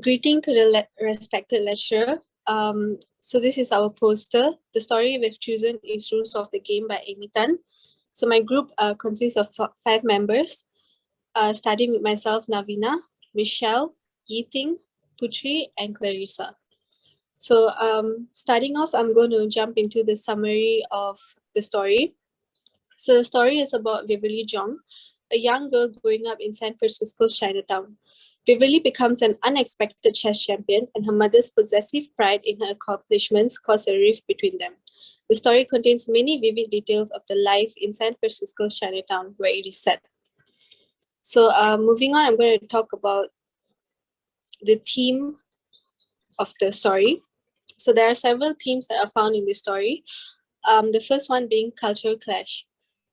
Greeting to the respected lecturer. So this is our poster. The story we've chosen is Rules of the Game by Amy Tan. So my group consists of 5 members, starting with myself, Navenaa, Michelle, Yi Ting, Puteri, and Clarissa. So starting off, I'm going to jump into the summary of the story. So the story is about Beverly Jong, a young girl growing up in San Francisco's Chinatown. Beverly becomes an unexpected chess champion, and her mother's possessive pride in her accomplishments cause a rift between them. The story contains many vivid details of the life in San Francisco's Chinatown, where it is set. So moving on, I'm going to talk about the theme of the story. So there are several themes that are found in this story. The first one being cultural clash.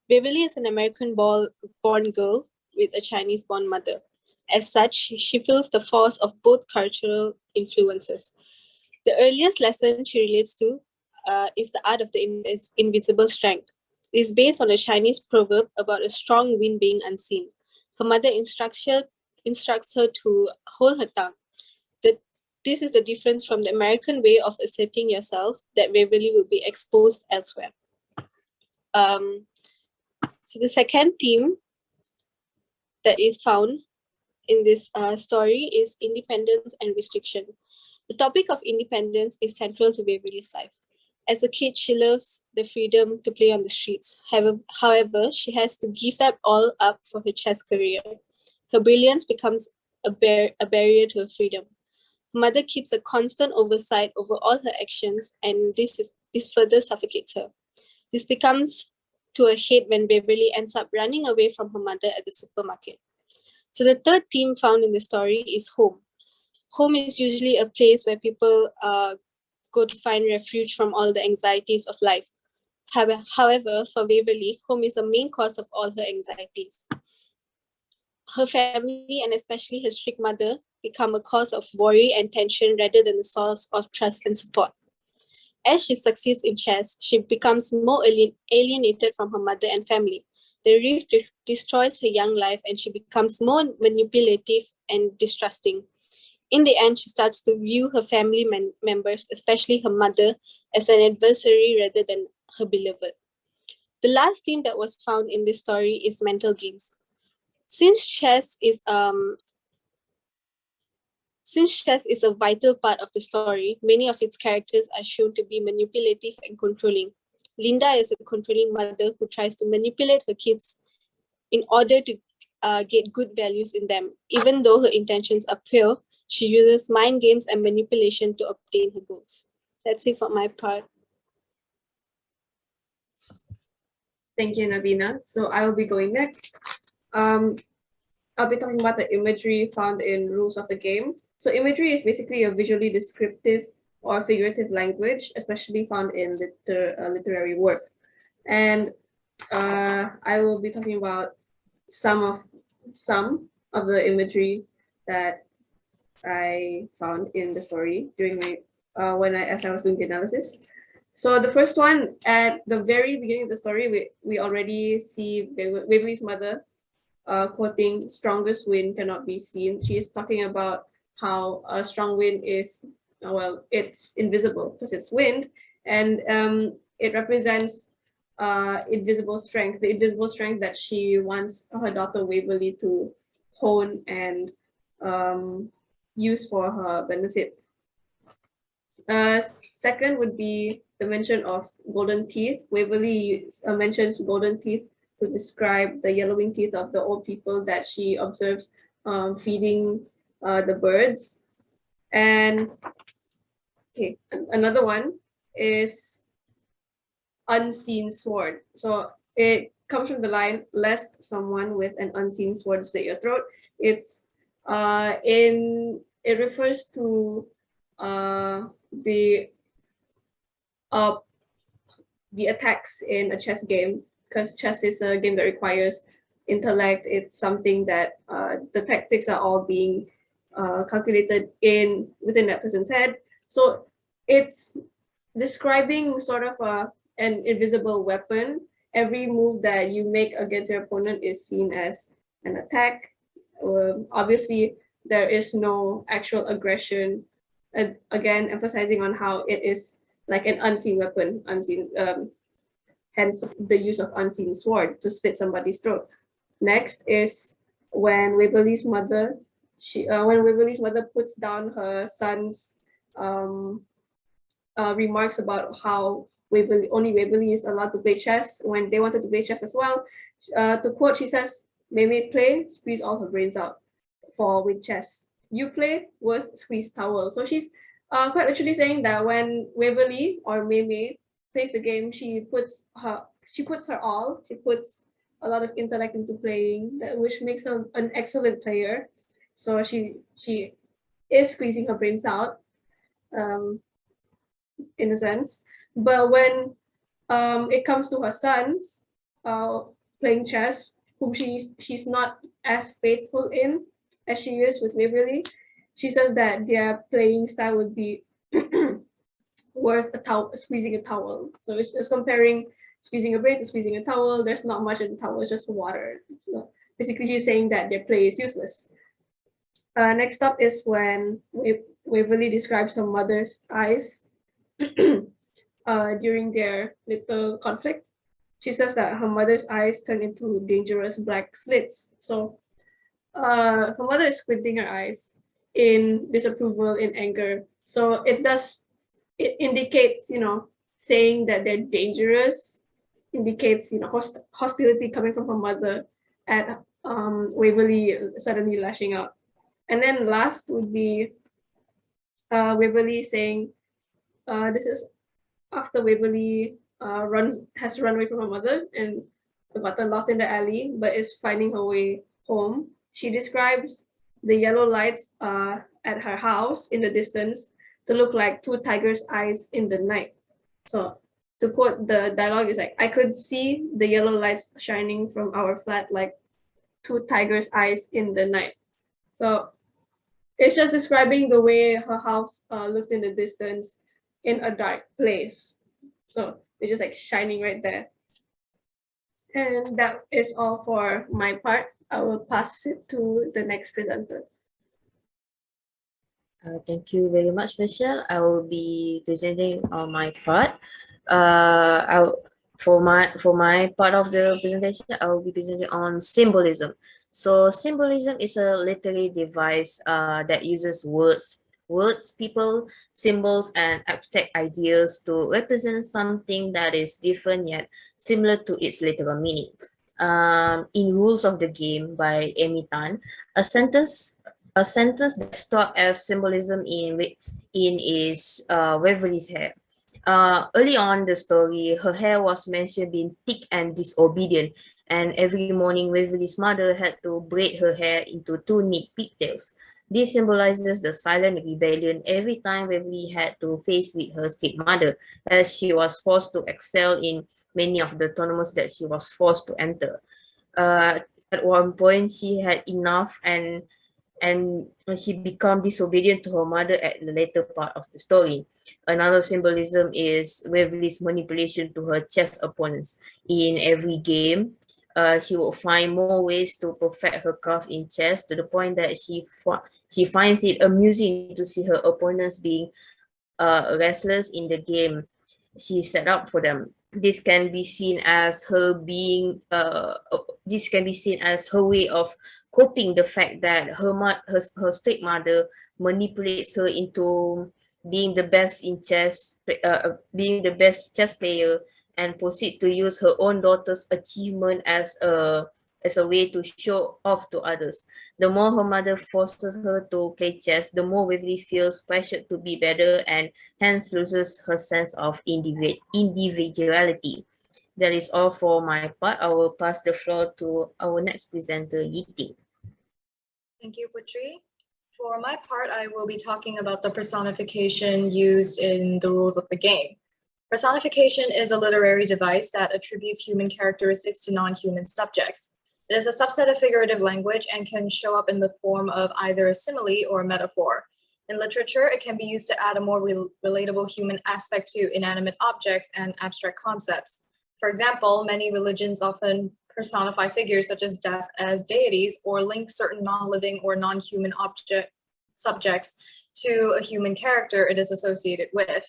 Beverly is an American-born girl with a Chinese-born mother. As such, she feels the force of both cultural influences. The earliest lesson she relates to is the art of the invisible strength. It is based on a Chinese proverb about a strong wind being unseen. Her mother instructs her to hold her tongue. This is the difference from the American way of asserting yourself that Beverly will be exposed elsewhere. So the second theme that is found in this story is independence and restriction. The topic of independence is central to Beverly's life. As a kid, she loves the freedom to play on the streets. However, she has to give that all up for her chess career. Her brilliance becomes a barrier to her freedom. Her mother keeps a constant oversight over all her actions, and this further suffocates her. This becomes to a head when Beverly ends up running away from her mother at the supermarket. So the third theme found in the story is home. Home is usually a place where people go to find refuge from all the anxieties of life. However, for Beverly, home is the main cause of all her anxieties. Her family, and especially her strict mother, become a cause of worry and tension rather than a source of trust and support. As she succeeds in chess, she becomes more alienated from her mother and family. The rift destroys her young life, and she becomes more manipulative and distrusting. In the end, she starts to view her family members, especially her mother, as an adversary rather than her beloved. The last theme that was found in this story is mental games. Since chess is a vital part of the story, many of its characters are shown to be manipulative and controlling. Linda is a controlling mother who tries to manipulate her kids in order to get good values in them. Even though her intentions are pure, she uses mind games and manipulation to obtain her goals. That's it for my part. Thank you, Navenaa. So I will be going next. I'll be talking about the imagery found in Rules of the Game. So imagery is basically a visually descriptive or figurative language, especially found in literary work. And I will be talking about some of the imagery that I found in the story during my as I was doing the analysis. So the first one, at the very beginning of the story, we already see Beverly's mother quoting "strongest wind cannot be seen." She is talking about how a strong wind is, well, it's invisible because it's wind, and it represents invisible strength, the invisible strength that she wants her daughter Waverly to hone and use for her benefit. Second would be the mention of golden teeth. Waverly mentions golden teeth to describe the yellowing teeth of the old people that she observes feeding the birds. And okay, another one is unseen sword. So it comes from the line, "Lest someone with an unseen sword slit your throat." It refers to the attacks in a chess game, because chess is a game that requires intellect. It's something that the tactics are all being calculated within that person's head. So it's describing sort of an invisible weapon. Every move that you make against your opponent is seen as an attack. Obviously, there is no actual aggression. Again, emphasizing on how it is like an unseen weapon, hence the use of unseen sword to slit somebody's throat. Next is when Waverly's mother, when Waverly's mother puts down her son's remarks about how only Waverly is allowed to play chess when they wanted to play chess as well. To quote, she says, "Mei play, squeeze all her brains out with chess. You play, worth squeeze towel." So she's quite literally saying that when Waverly or Mei plays the game, she puts her all. She puts a lot of intellect into playing, which makes her an excellent player. So she is squeezing her brains out, in a sense. But when it comes to her sons playing chess, whom she's not as faithful in as she is with Waverly, she says that their playing style would be worth squeezing a towel. So it's just comparing squeezing a brain to squeezing a towel. There's not much in the towel, it's just water. So basically, she's saying that their play is useless. Next up is when Waverly describes her mother's eyes during their little conflict. She says that her mother's eyes turn into dangerous black slits. So her mother is squinting her eyes in disapproval, in anger. So it indicates, saying that they're dangerous, indicates, hostility coming from her mother at Waverly suddenly lashing out. And then last would be Waverly saying, this is after Waverly has run away from her mother and gotten lost in the alley, but is finding her way home. She describes the yellow lights at her house in the distance to look like two tigers' eyes in the night. So to quote, the dialogue is like, "I could see the yellow lights shining from our flat like two tigers' eyes in the night." So it's just describing the way her house looked in the distance in a dark place. So they're just like shining right there. And that is all for my part. I will pass it to the next presenter. Thank you very much, Michelle. I will be presenting on my part. For my part of the presentation, I will be presenting on symbolism. So symbolism is a literary device that uses words, people, symbols, and abstract ideas to represent something that is different yet similar to its literal meaning. In Rules of the Game by Amy Tan, a sentence that stored as symbolism in is Waverly's hair. Early on the story, her hair was mentioned being thick and disobedient, and every morning Waverly's mother had to braid her hair into two neat pigtails. This symbolizes the silent rebellion every time Waverly had to face with her stepmother, as she was forced to excel in many of the tournaments that she was forced to enter. At one point, she had enough and she became disobedient to her mother at the later part of the story. Another symbolism is Waverly's manipulation to her chess opponents. In every game, she will find more ways to perfect her craft in chess to the point that she finds it amusing to see her opponents being restless in the game she set up for them. This can be seen as her way of coping the fact that her stepmother manipulates her into being the best in chess, being the best chess player, and proceeds to use her own daughter's achievement as a way to show off to others. The more her mother forces her to play chess, the more Waverly feels pressured to be better and hence loses her sense of individuality. That is all for my part. I will pass the floor to our next presenter, Yi Ting. Thank you, Puteri. For my part, I will be talking about the personification used in the rules of the game. Personification is a literary device that attributes human characteristics to non-human subjects. It is a subset of figurative language and can show up in the form of either a simile or a metaphor. In literature, it can be used to add a more relatable human aspect to inanimate objects and abstract concepts. For example, many religions often personify figures such as death as deities or link certain non-living or non-human subjects to a human character it is associated with.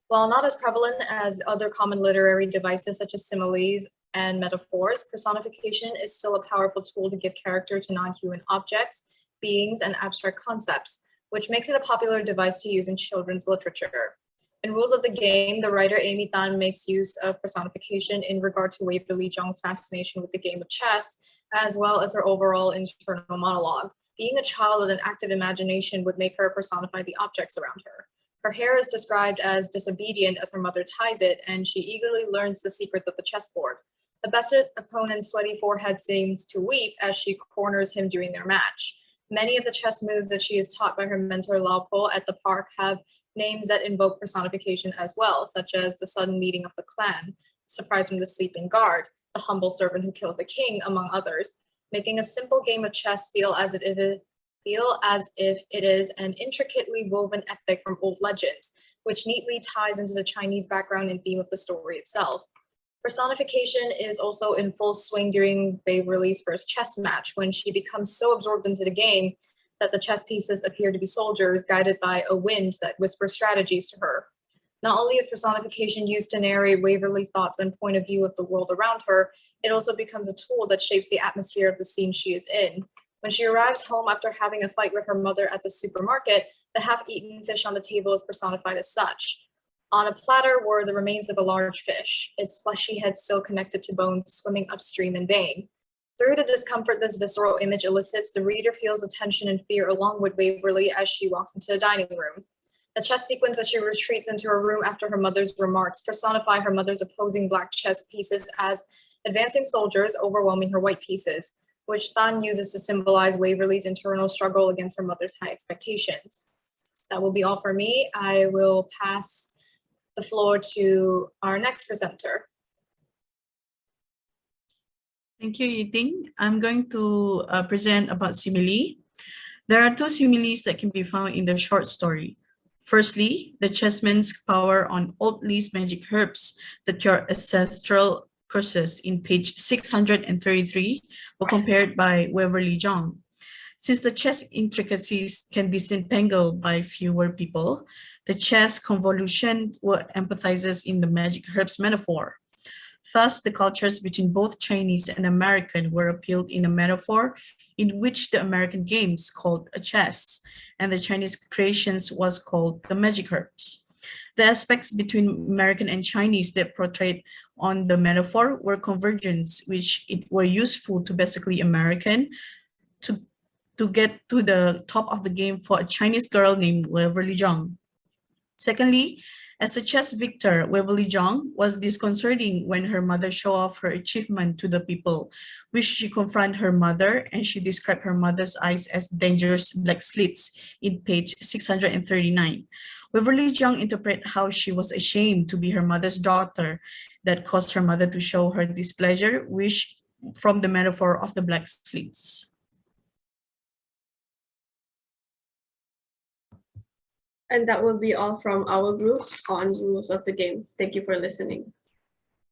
While not as prevalent as other common literary devices such as similes and metaphors, personification is still a powerful tool to give character to non-human objects, beings, and abstract concepts, which makes it a popular device to use in children's literature. In Rules of the Game, the writer Amy Tan makes use of personification in regard to Waverly Zhang's fascination with the game of chess, as well as her overall internal monologue. Being a child with an active imagination would make her personify the objects around her. Her hair is described as disobedient as her mother ties it, and she eagerly learns the secrets of the chessboard. The best opponent's sweaty forehead seems to weep as she corners him during their match. Many of the chess moves that she is taught by her mentor Lao Po at the park have names that invoke personification as well, such as the sudden meeting of the clan, surprise from the sleeping guard, the humble servant who killed the king, among others, making a simple game of chess feel as if it is an intricately woven epic from old legends, which neatly ties into the Chinese background and theme of the story itself. Personification is also in full swing during Waverly's first chess match, when she becomes so absorbed into the game that the chess pieces appear to be soldiers guided by a wind that whispers strategies to her. Not only is personification used to narrate Waverly's thoughts and point of view of the world around her, it also becomes a tool that shapes the atmosphere of the scene she is in. When she arrives home after having a fight with her mother at the supermarket, the half-eaten fish on the table is personified as such. On a platter were the remains of a large fish, its fleshy head still connected to bones swimming upstream in vain. Through the discomfort this visceral image elicits, the reader feels the tension and fear along with Waverly as she walks into the dining room. The chess sequence as she retreats into her room after her mother's remarks personify her mother's opposing black chess pieces as advancing soldiers overwhelming her white pieces, which Tan uses to symbolize Waverly's internal struggle against her mother's high expectations. That will be all for me. I will pass the floor to our next presenter. Thank you, Yi Ting. I'm going to present about simile. There are two similes that can be found in the short story. Firstly, the chessman's power on old list magic herbs that cure ancestral curses in page 633 were compared by Waverly Zhang. Since the chess intricacies can disentangle by fewer people, the chess convolution empathizes in the magic herbs metaphor. Thus, the cultures between both Chinese and American were appealed in a metaphor in which the American games called a chess and the Chinese creations was called the magic herbs. The aspects between American and Chinese that portrayed on the metaphor were convergence, which were useful to basically American to get to the top of the game for a Chinese girl named Waverly Zhang. Secondly, as a chess victor, Waverly Zhang was disconcerting when her mother showed off her achievement to the people, which she confronted her mother, and she described her mother's eyes as dangerous black slits in page 639. Waverly Zhang interpreted how she was ashamed to be her mother's daughter that caused her mother to show her displeasure, which from the metaphor of the black slits. And that will be all from our group on Rules of the Game. Thank you for listening.